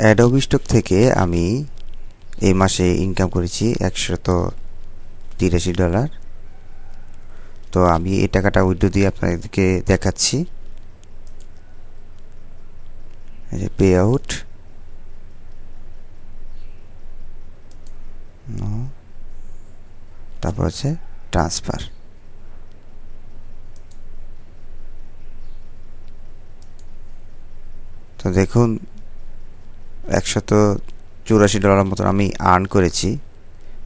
Adobe stock থেকে আমি এই মাসে ইনকাম করেছি $183। তো আমি এই টাকাটা উইথড্র দিয়ে আপনাদেরকে দেখাচ্ছি। এই যে পে আউট, তারপর হচ্ছে ট্রান্সফার। তো দেখুন $184 মতন আমি আর্ন করেছি।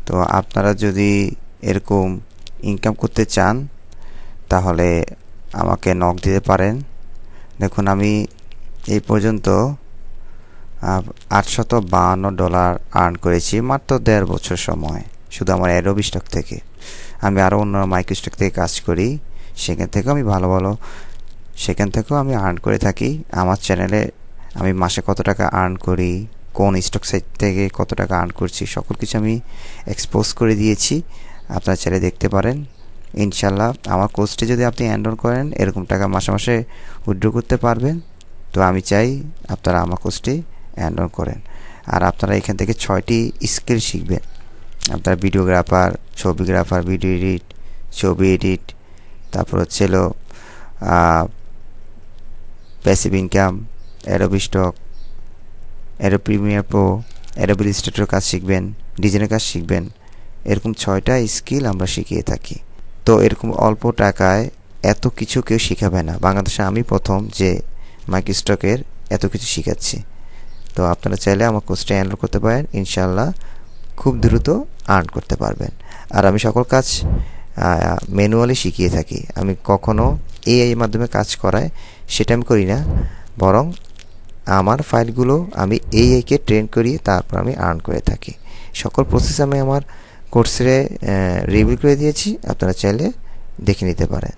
তো আপনারা যদি এরকম ইনকাম করতে চান তাহলে আমাকে নক দিতে পারেন। দেখুন আমি এই পর্যন্ত $852 আর্ন করেছি মাত্র 1.5 বছর সময়, শুধু আমার অ্যাডোবি স্টক থেকে। আমি আরও অন্য মাইক্রোস্টক থেকে কাজ করি, সেখান থেকেও আমি আর্ন করে থাকি। আমার চ্যানেলে আমি মাসে কত টাকা আর্ন করি, কোন স্টক সাইট থেকে কত টাকা আর্ন করছি, সকল কিছু আমি এক্সপোজ করে দিয়েছি। আপনারা চাইলে দেখতে পারেন। ইনশাল্লাহ আমার কোর্সটি যদি আপনি এনরোল করেন এরকম টাকা মাসে মাসে উইথড্র করতে পারবেন। তো আমি চাই আপনারা আমার কোর্সটি এনরোল করেন। আর আপনারা এখান থেকে 6টি স্কিল শিখবেন। আপনার ভিডিওগ্রাফার, ছবিগ্রাফার, ভিডিও এডিট, ছবি এডিট, তারপর হচ্ছে passive income, Adobe stock, Adobe Premiere Pro, Adobe Illustrator কাজ শিখবেন, ডিজাইনের কাজ শিখবেন। এরকম 6টা স্কিল আমরা শিখিয়ে থাকি। তো এরকম অল্প টাকায় এত কিছু কেউ শিখাবে না। বাংলাদেশে আমি প্রথম যে মাইক্রোস্টকের এত কিছু শিখাচ্ছি। তো আপনারা চাইলে আমার কোর্সটা এনরোল করতে পারেন। ইনশাআল্লাহ খুব দ্রুত আর্ন করতে পারবেন। আর আমি সকল কাজ ম্যানুয়ালি শিখিয়ে থাকি। আমি কখনো এআই এর মাধ্যমে কাজ করাই সেটা আমি করি না, বরং আমার ফাইলগুলো আমি এআইকে ট্রেন করিয়ে তারপর আমি আর্ন করে থাকি। সকল প্রসেস আমি আমার কোর্সে রিভিউ করে দিয়েছি, আপনারা চাইলে দেখে নিতে পারেন।